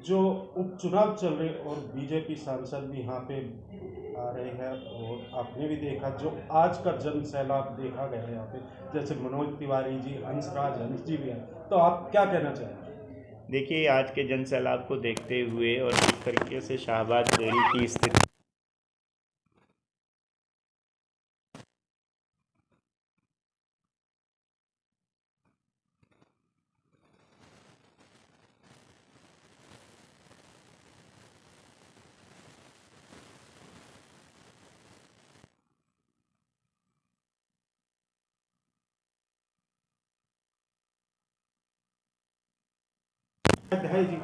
जो उपचुनाव चल रहे और बीजेपी सांसद भी यहाँ पे आ रहे हैं, और आपने भी देखा जो आज का जन सैलाब देखा गया है यहाँ पे, जैसे मनोज तिवारी जी, हंस जी भी हैं, तो आप क्या कहना चाहेंगे? देखिए, आज के जन सैलाब को देखते हुए और जिस तरीके से शाहबाज डेयरी की स्थिति है जी,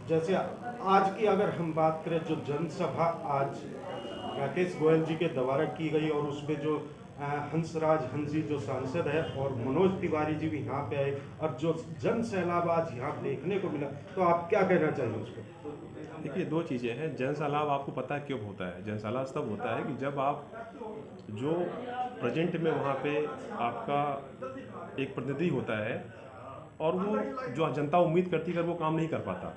जैसे आज की अगर हम बात करें, जो जनसभा आज राकेश गोयल जी के द्वारा की गई, और उसमें जो हंस जी जो सांसद है और मनोज तिवारी जी भी यहाँ पे आए, और जो जन सैलाब आज यहाँ देखने को मिला, तो आप क्या कहना चाहिए उस पर? देखिए, दो चीज़ें हैं। जन सैलाब आपको पता है क्यों होता है? जन सैलाब तब होता है कि जब आप जो प्रेजेंट में वहाँ पे आपका एक प्रतिनिधि होता है और वो जो जनता उम्मीद करती है अगर वो काम नहीं कर पाता,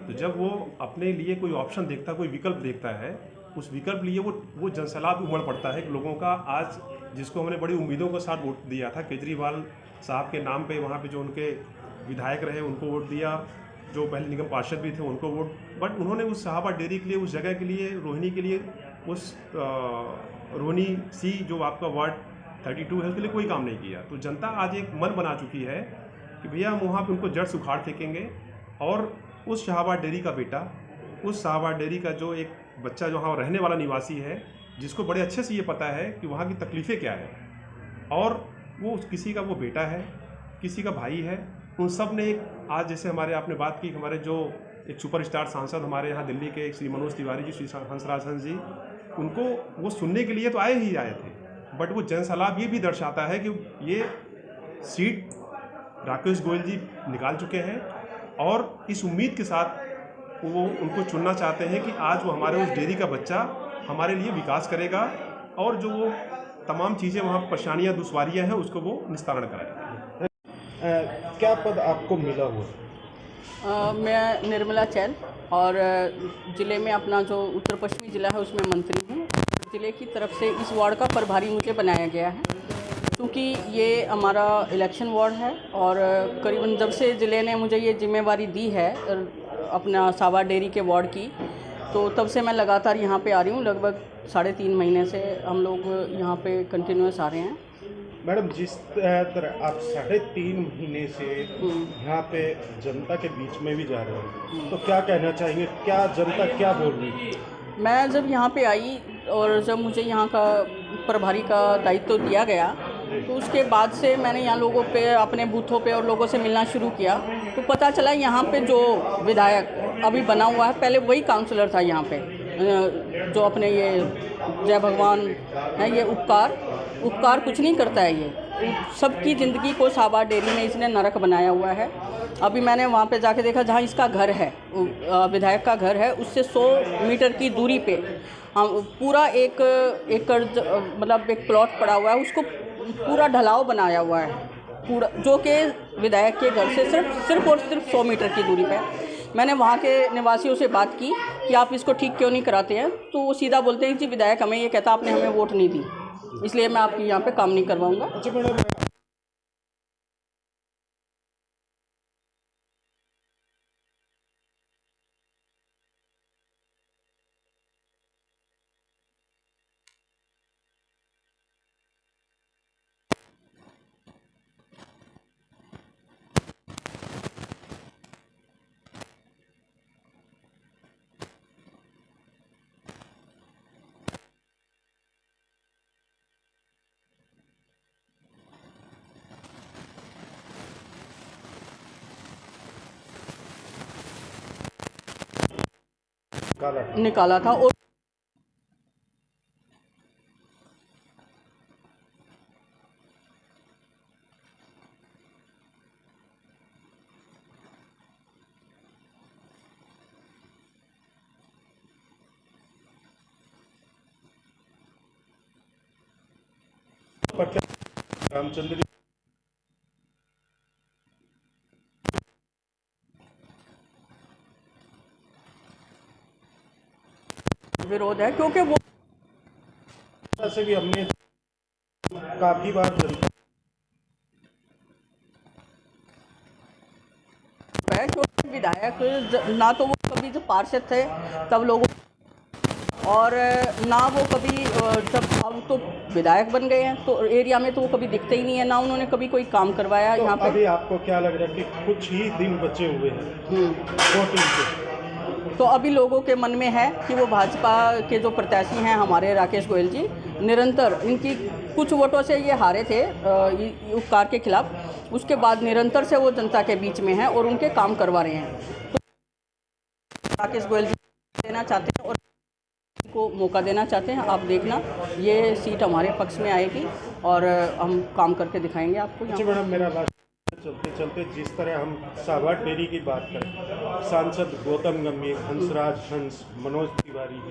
तो जब वो अपने लिए कोई ऑप्शन देखता है, कोई विकल्प देखता है, उस विकल्प लिए वो जन सैलाब उमड़ पड़ता है कि लोगों का आज जिसको हमने बड़ी उम्मीदों के साथ वोट दिया था, केजरीवाल साहब के नाम पे वहाँ पे जो उनके विधायक रहे उनको वोट दिया, जो पहले निगम पार्षद भी थे उनको वोट, बट उन्होंने उस शाहबाद डेयरी के लिए, उस जगह के लिए, रोहिणी के लिए, उस रोहिणी सी जो आपका वार्ड 32 है उसके लिए कोई काम नहीं किया। तो जनता आज एक मन बना चुकी है कि भैया हम वहाँ पे उनको जड़ से उखाड़ फेंकेंगे, और उस शाहबाद डेयरी का बेटा, उस शाहबाद डेयरी का जो एक बच्चा जो वहाँ रहने वाला निवासी है, जिसको बड़े अच्छे से ये पता है कि वहाँ की तकलीफ़ें क्या है, और वो किसी का वो बेटा है, किसी का भाई है, उन सब ने एक आज जैसे हमारे आपने बात की, हमारे जो एक सुपरस्टार सांसद हमारे यहाँ दिल्ली के श्री मनोज तिवारी जी, श्री हंस जी, उनको वो सुनने के लिए तो आए ही आए थे, बट वो जन सैलाब ये भी दर्शाता है कि ये सीट राकेश गोयल जी निकाल चुके हैं, और इस उम्मीद के साथ वो उनको चुनना चाहते हैं कि आज वो हमारे उस डेयरी का बच्चा हमारे लिए विकास करेगा, और जो वो तमाम चीज़ें वहाँ परेशानियाँ दुश्वारियाँ हैं उसको वो निस्तारण कराएगा। क्या पद आपको मिला हुआ? मैं निर्मला चैल, और ज़िले में अपना जो उत्तर पश्चिमी ज़िला है उसमें मंत्री हूँ। ज़िले की तरफ से इस वार्ड का प्रभारी मुझे बनाया गया है, क्योंकि ये हमारा इलेक्शन वार्ड है, और करीबन जब से ज़िले ने मुझे ये जिम्मेवारी दी है अपना शाहबाद डेयरी के वार्ड की, तो तब से मैं लगातार यहाँ पे आ रही हूँ। लगभग 3.5 महीने से हम लोग यहाँ पे कंटिन्यूस आ रहे हैं। मैडम, जिस तरह आप 3.5 महीने से यहाँ पे जनता के बीच में भी जा रहे हो, तो क्या कहना चाहेंगे, क्या जनता क्या बोल रही है? मैं जब यहाँ पे आई और जब मुझे यहाँ का प्रभारी का दायित्व दिया गया, तो उसके बाद से मैंने यहाँ लोगों पे, अपने बूथों पे और लोगों से मिलना शुरू किया, तो पता चला यहाँ पे जो विधायक अभी बना हुआ है, पहले वही काउंसलर था यहाँ पे, जो अपने ये जय भगवान है, ये उपकार कुछ नहीं करता है, ये सबकी ज़िंदगी को शाहबाद डेयरी में इसने नरक बनाया हुआ है। अभी मैंने वहाँ पे जाके देखा जहाँ इसका घर है, विधायक का घर है, उससे 100 मीटर की दूरी पे हम पूरा एक एकड़ मतलब एक प्लॉट पड़ा हुआ है, उसको पूरा ढलाव बनाया हुआ है पूरा, जो कि विधायक के घर से सिर्फ और सिर्फ 100 मीटर की दूरी पे। मैंने वहाँ के निवासियों से बात की कि आप इसको ठीक क्यों नहीं कराते हैं, तो वो सीधा बोलते हैं कि विधायक हमें ये कहता आपने हमें वोट नहीं दी, इसलिए मैं आपकी यहाँ पे काम नहीं करवाऊँगा। अच्छा मैडम, निकाला था। और रामचंद्र विरोध है, क्योंकि वो से भी हमने काफी बार है, क्योंकि विधायक ना तो वो कभी जब पार्षद थे तब लोगों, और ना वो कभी जब अब तो विधायक बन गए हैं तो एरिया में तो वो कभी दिखते ही नहीं है, ना उन्होंने कभी कोई काम करवाया तो यहाँ पे। अभी आपको क्या लग रहा है कि कुछ ही दिन बचे हुए हैं वोटिंग के, तो अभी लोगों के मन में है कि वो भाजपा के जो प्रत्याशी हैं हमारे राकेश गोयल जी, निरंतर इनकी कुछ वोटों से ये हारे थे उपकार के खिलाफ, उसके बाद निरंतर से वो जनता के बीच में हैं और उनके काम करवा रहे हैं। तो राकेश गोयल जी देना चाहते हैं और को मौका देना चाहते हैं। आप देखना ये सीट हमारे पक्ष में आएगी और हम काम करके दिखाएंगे आपको। जी मैडम, मेरा लास्ट चलते चलते जिस तरह हम शाहबाद डेयरी की बात करें, सांसद गौतम गंभीर, हंसराज हंस, मनोज तिवारी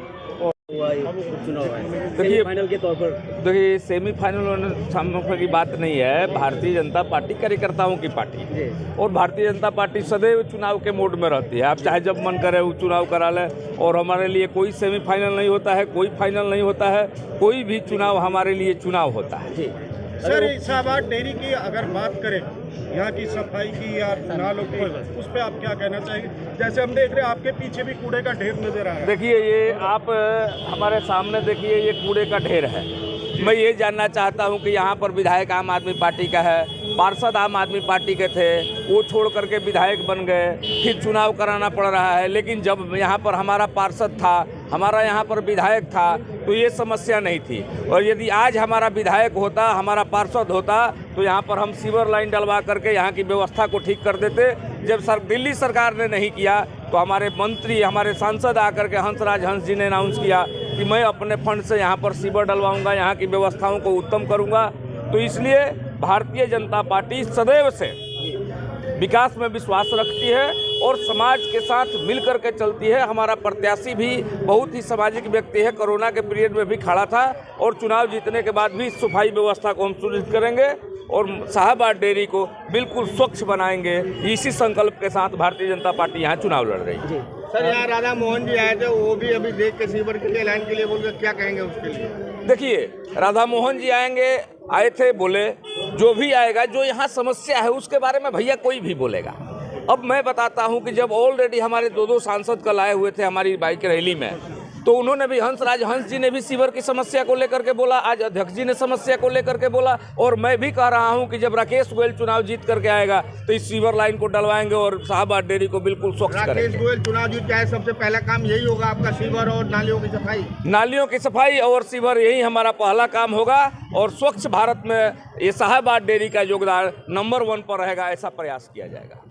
और देखिए फाइनल के तौर पर, देखिए सेमीफाइनल की बात नहीं है। भारतीय जनता पार्टी कार्यकर्ताओं की पार्टी है और भारतीय जनता पार्टी सदैव चुनाव के मोड में रहती है। आप चाहे जब मन करे वो चुनाव करा लें, और हमारे लिए कोई सेमीफाइनल नहीं होता है, कोई फाइनल नहीं होता है, कोई भी चुनाव हमारे लिए चुनाव होता है। सर, शाहबाद डेयरी की अगर बात करें, यहाँ की सफाई की या नालों की, उस पर आप क्या कहना चाहेंगे? जैसे हम देख रहे हैं आपके पीछे भी कूड़े का ढेर नजर आ रहा है। देखिए ये आप हमारे सामने देखिए, ये कूड़े का ढेर है। मैं ये जानना चाहता हूँ कि यहाँ पर विधायक आम आदमी पार्टी का है, पार्षद आम आदमी पार्टी के थे, वो छोड़ करके विधायक बन गए, फिर चुनाव कराना पड़ रहा है। लेकिन जब यहाँ पर हमारा पार्षद था, हमारा यहाँ पर विधायक था, तो ये समस्या नहीं थी। और यदि आज हमारा विधायक होता, हमारा पार्षद होता, तो यहाँ पर हम सीवर लाइन डलवा करके यहाँ की व्यवस्था को ठीक कर देते। जब दिल्ली सरकार ने नहीं किया तो हमारे मंत्री, हमारे सांसद आकर के हंसराज हंस जी ने अनाउंस किया कि मैं अपने फंड से यहाँ पर सीवर डलवाऊंगा, यहाँ की व्यवस्थाओं को उत्तम करूँगा। तो इसलिए भारतीय जनता पार्टी सदैव से विकास में विश्वास रखती है और समाज के साथ मिलकर के चलती है। हमारा प्रत्याशी भी बहुत ही सामाजिक व्यक्ति है, कोरोना के पीरियड में भी खड़ा था और चुनाव जीतने के बाद भी सफाई व्यवस्था को हम सुनिश्चित करेंगे और शाहबाद डेयरी को बिल्कुल स्वच्छ बनाएंगे। इसी संकल्प के साथ भारतीय जनता पार्टी यहाँ चुनाव लड़ रही है। सर, यहाँ राधा मोहन जी आए थे, वो भी अभी देख के सीवर के लिए लाइन के लिए बोल के क्या कहेंगे उसके लिए? देखिए, राधा मोहन जी आए थे, बोले जो भी आएगा, जो यहाँ समस्या है उसके बारे में भैया कोई भी बोलेगा। अब मैं बताता हूँ कि जब ऑलरेडी हमारे दो सांसद कल आए हुए थे हमारी बाइक रैली में, तो उन्होंने भी हंसराज हंस जी ने भी सीवर की समस्या को लेकर के बोला, आज अध्यक्ष जी ने समस्या को लेकर के बोला, और मैं भी कह रहा हूं कि जब राकेश गोयल चुनाव जीत करके आएगा तो इस सीवर लाइन को डलवाएंगे और शाहबाद डेयरी को बिल्कुल स्वच्छ करेंगे। राकेश गोयल चुनाव जीत के आए, सबसे पहला काम यही होगा आपका, सीवर और नालियों की सफाई? नालियों की सफाई और सीवर, यही हमारा पहला काम होगा और स्वच्छ भारत में ये शाहबाद डेयरी का योगदान नंबर 1 पर रहेगा, ऐसा प्रयास किया जाएगा।